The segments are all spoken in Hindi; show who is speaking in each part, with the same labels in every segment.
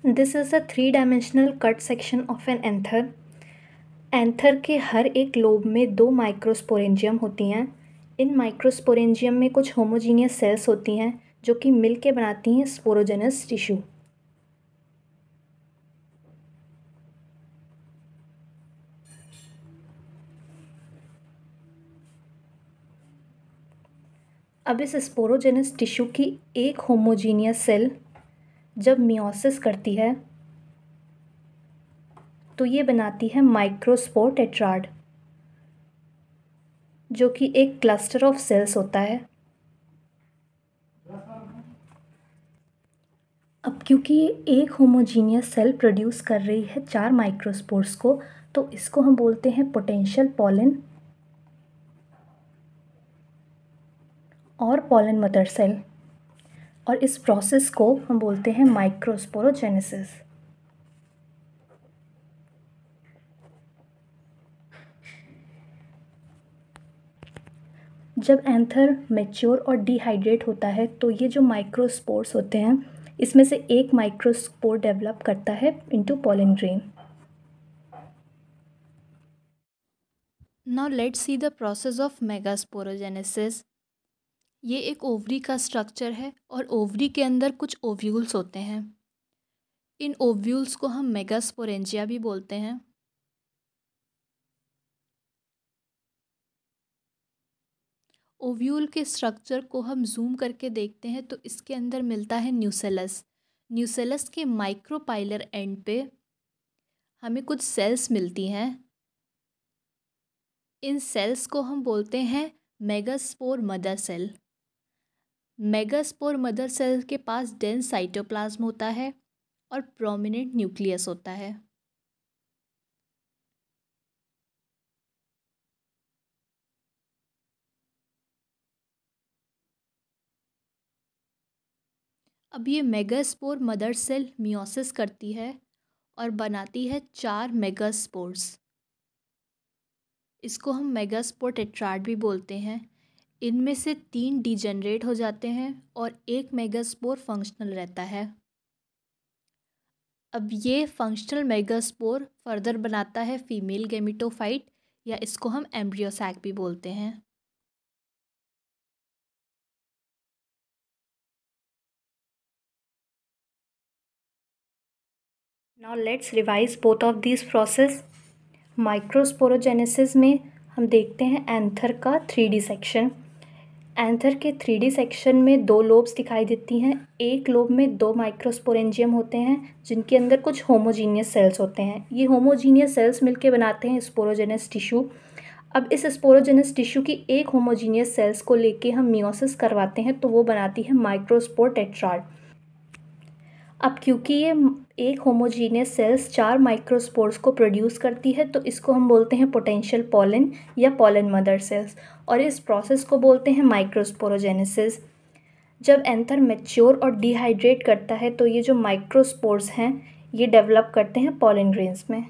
Speaker 1: This is a 3 dimensional cut section of an anther. Anther के हर एक लोब में 2 माइक्रोस्पोरेंजियम होती हैं। इन माइक्रोस्पोरेंजियम में कुछ होमोजीनियस सेल्स होती हैं जो कि मिल के बनाती हैं स्पोरोजेनस टिश्यू। अब इस स्पोरोजेनस टिश्यू की एक होमोजीनियस सेल जब मियोसिस करती है तो ये बनाती है माइक्रोस्पोर टेट्राड, जो कि एक क्लस्टर ऑफ सेल्स होता है। अब क्योंकि ये एक होमोजीनियस सेल प्रोड्यूस कर रही है 4 माइक्रोस्पोर्स को, तो इसको हम बोलते हैं पोटेंशियल पॉलन और पॉलन मदर सेल, और इस प्रोसेस को हम बोलते हैं माइक्रोस्पोरोजेनेसिस। जब एंथर मैच्योर और डिहाइड्रेट होता है तो ये जो माइक्रोस्पोर्स होते हैं इसमें से एक माइक्रोस्पोर डेवलप करता है into pollen grain. Now let's see the process of megasporogenesis. ये एक ओवरी का स्ट्रक्चर है और ओवरी के अंदर कुछ ओव्यूल्स होते हैं। इन ओव्यूल्स को हम मेगास्पोरेंजिया भी बोलते हैं। ओव्यूल के स्ट्रक्चर को हम जूम करके देखते हैं तो इसके अंदर मिलता है न्यूसेलस। न्यूसेलस के माइक्रोपाइलर एंड पे हमें कुछ सेल्स मिलती हैं। इन सेल्स को हम बोलते हैं megaspore mother cell. Megaspore mother cell के पास डेंस साइटोप्लाज्म होता है और प्रोमिनेंट न्यूक्लियस होता है। अब ये मेगास्पोर मदर सेल मियोसिस करती है और बनाती है 4 मेगास्पोर्स। इसको हम मेगास्पोर टेट्राड भी बोलते हैं। इनमें से 3 डिजेनरेट हो जाते हैं और एक मेगास्पोर फंक्शनल रहता है। अब ये फंक्शनल मेगास्पोर फर्दर बनाता है फीमेल गेमिटोफाइट, या इसको हम एम्ब्रियो सैक भी बोलते हैं। Now let's revise both of this process. Microsporogenesis में हम देखते हैं एंथर का 3D सेक्शन। एंथर के 3D सेक्शन में 2 लोब्स दिखाई देती हैं। एक लोब में 2 माइक्रोस्पोरेंजियम होते हैं जिनके अंदर कुछ होमोजीनियस सेल्स होते हैं। ये होमोजीनियस सेल्स मिलके बनाते हैं स्पोरोजेनस टिश्यू। अब इस स्पोरोजेनस टिश्यू की एक होमोजीनियस सेल्स को लेके हम मियोसिस करवाते हैं तो वो बनाती है माइक्रोस्पोर टेट्राड। अब क्योंकि ये एक होमोजीनियस सेल्स 4 माइक्रोस्पोर्स को प्रोड्यूस करती है तो इसको हम बोलते हैं पोटेंशियल पॉलन या पॉलन मदर सेल्स, और इस प्रोसेस को बोलते हैं माइक्रोस्पोरोजेनेसिस। जब एंथर मैच्योर और डिहाइड्रेट करता है तो ये जो माइक्रोस्पोर्स हैं ये डेवलप करते हैं पॉलन ग्रेन्स में,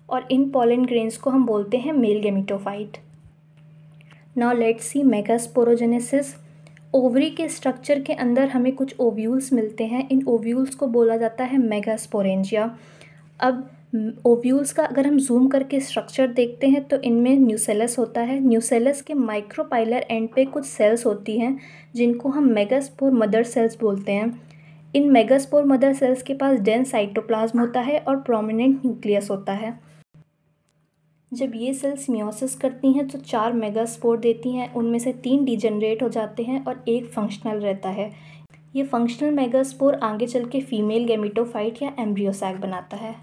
Speaker 1: और इन पॉलन ग्रेन्स को हम बोलते हैं male gametophyte. Now let's see megasporogenesis. Ovary के स्ट्रक्चर के अंदर हमें कुछ ओव्यूल्स मिलते हैं। इन ओव्यूल्स को बोला जाता है मेगास्पोरेंजिया। अब ओव्यूल्स का अगर हम जूम करके स्ट्रक्चर देखते हैं तो इनमें न्यूसेलस होता है। न्यूसेलस के माइक्रोपाइलर एंड पे कुछ सेल्स होती हैं जिनको हम मेगास्पोर मदर सेल्स बोलते हैं। इन मेगास्पोर मदर सेल्स के पास डेंस साइटोप्लाज्म होता है और प्रोमिनेंट न्यूक्लियस होता है। जब ये सेल्स मियोसिस करती हैं तो 4 मेगास्पोर देती हैं, उनमें से 3 डिजेनरेट हो जाते हैं और एक फंक्शनल रहता है। ये फंक्शनल मेगास्पोर आगे चल के फीमेल गेमिटोफाइट या एम्ब्रियो सैक बनाता है।